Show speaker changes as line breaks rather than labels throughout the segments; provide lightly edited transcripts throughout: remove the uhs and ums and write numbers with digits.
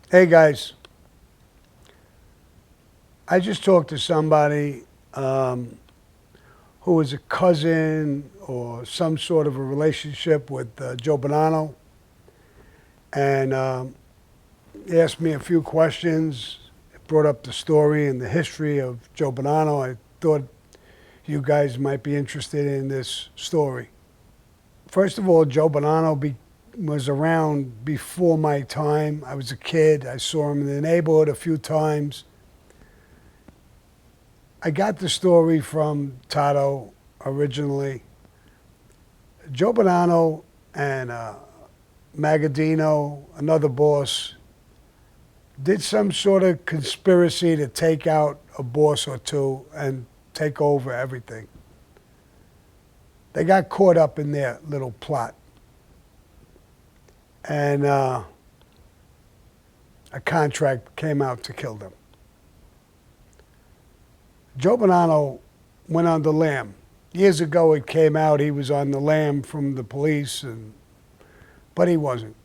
Hey guys, I just talked to somebody who was a cousin or some sort of a relationship with Joe Bonanno, and he asked me a few questions. Brought up the story and the history of Joe Bonanno. I thought you guys might be interested in this story. First of all, Joe Bonanno was around before my time. I was a kid. I saw him in the neighborhood a few times. I got the story from Tato originally. Joe Bonanno and Magadino, another boss, did some sort of conspiracy to take out a boss or two and take over everything. They got caught up in their little plot. And a contract came out to kill them. Joe Bonanno went on the lam. Years ago it came out he was on the lam from the police, but he wasn't.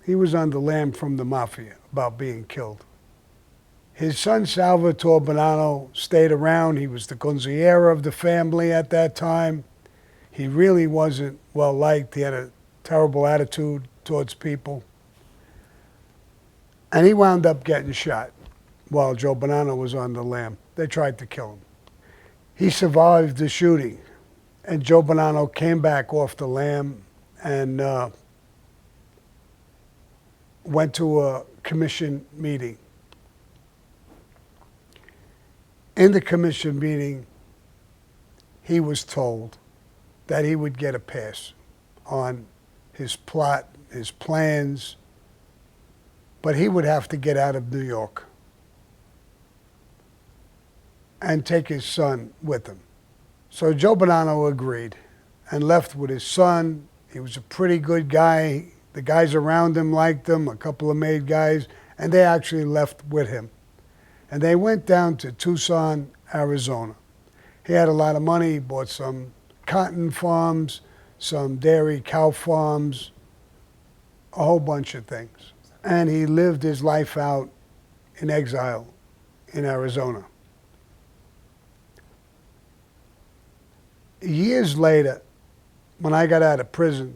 He was on the lam from the mafia about being killed. His son Salvatore Bonanno stayed around. He was the consigliere of the family at that time. He really wasn't well liked. He had a terrible attitude towards people. And he wound up getting shot while Joe Bonanno was on the lam. They tried to kill him. He survived the shooting, and Joe Bonanno came back off the lam and went to a commission meeting. In the commission meeting, he was told that he would get a pass on his plot, his plans, but he would have to get out of New York and take his son with him. So Joe Bonanno agreed and left with his son. He was a pretty good guy. The guys around him liked him, a couple of made guys, and they actually left with him. And they went down to Tucson, Arizona. He had a lot of money. He bought some cotton farms, some dairy cow farms, a whole bunch of things. And he lived his life out in exile in Arizona. Years later, when I got out of prison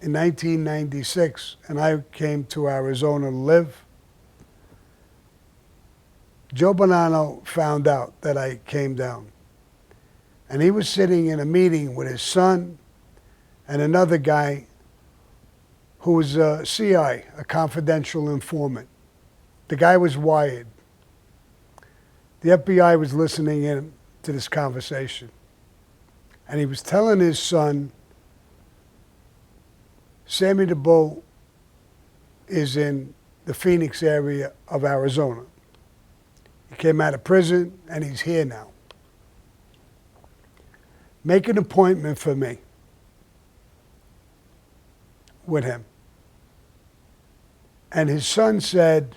in 1996 and I came to Arizona to live, Joe Bonanno found out that I came down. And he was sitting in a meeting with his son and another guy who was a CI, a confidential informant. The guy was wired. The FBI was listening in to this conversation. And he was telling his son, Sammy the Bull is in the Phoenix area of Arizona. He came out of prison and he's here now. Make an appointment for me with him. And his son said,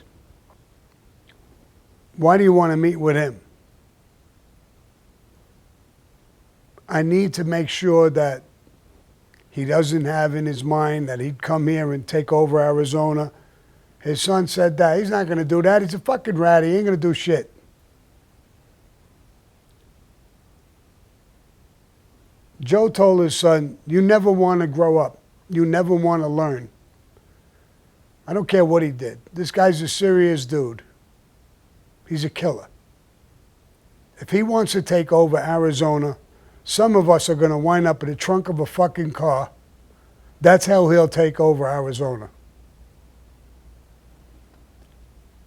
why do you want to meet with him? I need to make sure that he doesn't have in his mind that he'd come here and take over Arizona. His son said that. He's not going to do that. He's a fucking rat. He ain't going to do shit. Joe told his son, you never want to grow up. You never want to learn. I don't care what he did. This guy's a serious dude. He's a killer. If he wants to take over Arizona, some of us are going to wind up in the trunk of a fucking car. That's how he'll take over Arizona.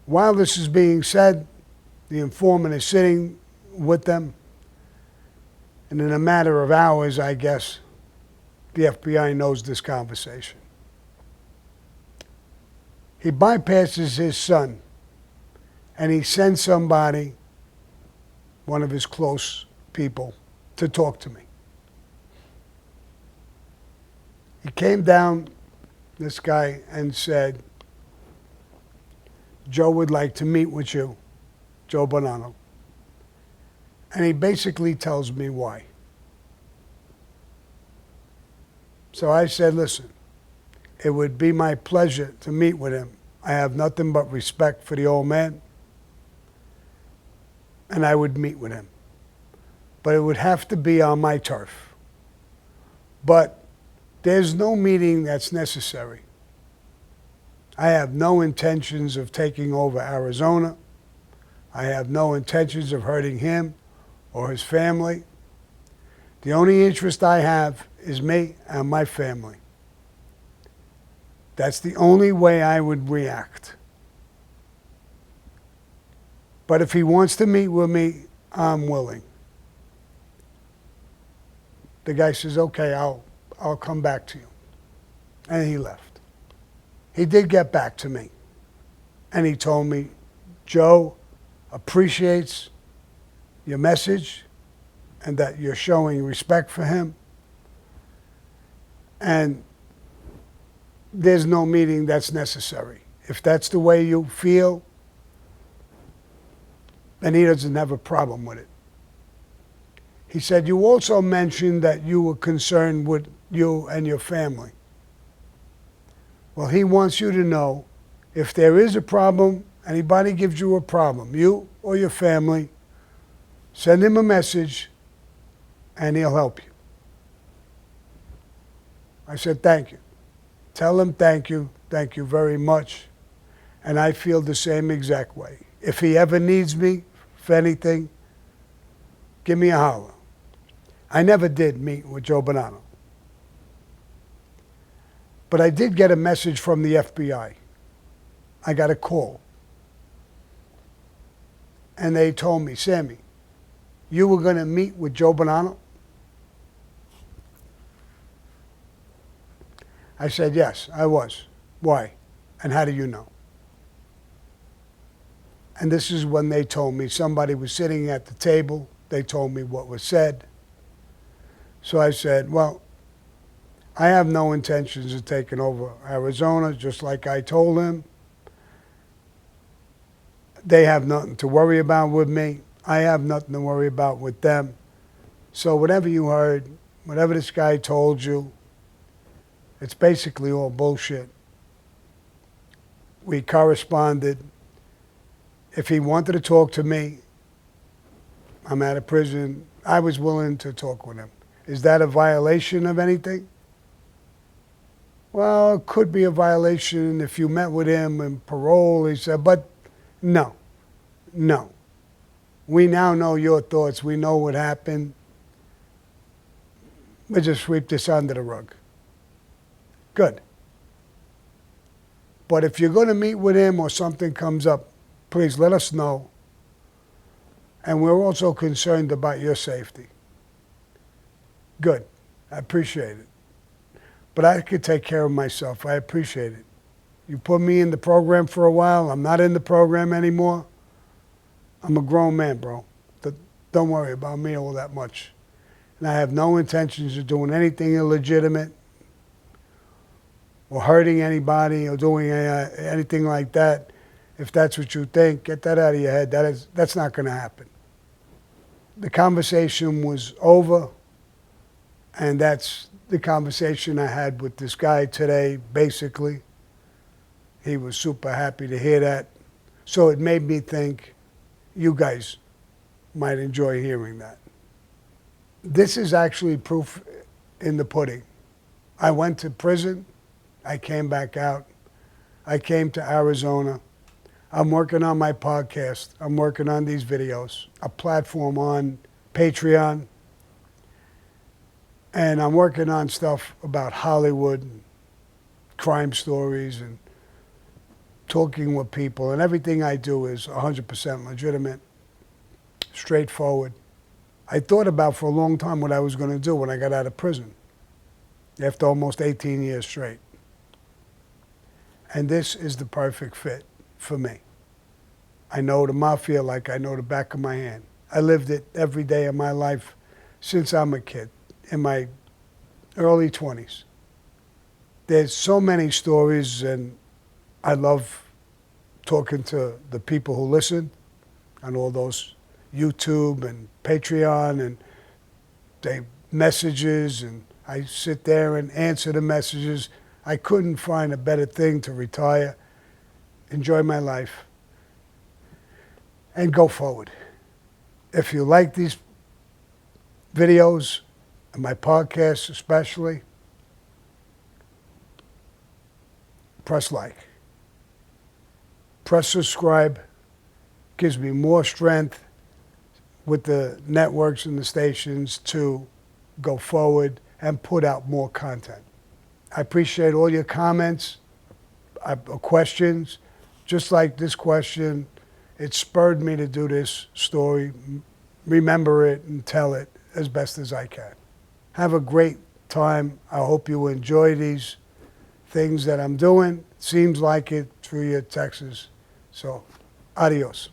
While this is being said, the informant is sitting with them. And in a matter of hours, I guess, the FBI knows this conversation. He bypasses his son and he sends somebody, one of his close people, to talk to me. He came down, this guy, and said, Joe would like to meet with you, Joe Bonanno. And he basically tells me why. So I said, listen, it would be my pleasure to meet with him. I have nothing but respect for the old man, and I would meet with him. But it would have to be on my turf. But there's no meeting that's necessary. I have no intentions of taking over Arizona. I have no intentions of hurting him or his family. The only interest I have is me and my family. That's the only way I would react. But if he wants to meet with me, I'm willing. The guy says, okay, I'll come back to you. And he left. He did get back to me. And he told me, Joe appreciates your message and that you're showing respect for him. And there's no meeting that's necessary. If that's the way you feel, then he doesn't have a problem with it. He said, you also mentioned that you were concerned with you and your family. Well, he wants you to know if there is a problem, anybody gives you a problem, you or your family, send him a message and he'll help you. I said, thank you. Tell him thank you very much. And I feel the same exact way. If he ever needs me for anything, give me a holler. I never did meet with Joe Bonanno. But I did get a message from the FBI. I got a call. And they told me, Sammy, you were going to meet with Joe Bonanno? I said, yes, I was. Why? And how do you know? And this is when they told me somebody was sitting at the table. They told me what was said. So I said, well, I have no intentions of taking over Arizona, just like I told him. They have nothing to worry about with me. I have nothing to worry about with them. So whatever you heard, whatever this guy told you, it's basically all bullshit. We corresponded. If he wanted to talk to me, I'm out of prison, I was willing to talk with him. Is that a violation of anything? Well, it could be a violation if you met with him and parole, he said, but no. We now know your thoughts. We know what happened. We'll just sweep this under the rug. Good. But if you're going to meet with him or something comes up, please let us know. And we're also concerned about your safety. Good. I appreciate it. But I could take care of myself. I appreciate it. You put me in the program for a while. I'm not in the program anymore. I'm a grown man, bro. Don't worry about me all that much. And I have no intentions of doing anything illegitimate or hurting anybody or doing anything like that. If that's what you think, get that out of your head. That's not going to happen. The conversation was over, and that's the conversation I had with this guy today, basically. He was super happy to hear that. So it made me think you guys might enjoy hearing that. This is actually proof in the pudding. I went to prison. I came back out. I came to Arizona. I'm working on my podcast. I'm working on these videos, a platform on Patreon. And I'm working on stuff about Hollywood, crime stories, and talking with people. And everything I do is 100% legitimate, straightforward. I thought about for a long time what I was going to do when I got out of prison, after almost 18 years straight. And this is the perfect fit for me. I know the mafia like I know the back of my hand. I lived it every day of my life since I'm a kid, in my early 20s. There's so many stories, and I love talking to the people who listen on all those YouTube and Patreon, and they messages, and I sit there and answer the messages. I couldn't find a better thing to retire enjoy my life, and go forward. If you like these videos, and my podcasts especially, press like. Press subscribe. Gives me more strength with the networks and the stations to go forward and put out more content. I appreciate all your comments, questions. Just like this question, it spurred me to do this story, remember it and tell it as best as I can. Have a great time. I hope you enjoy these things that I'm doing. Seems like it through your texts. So, adios.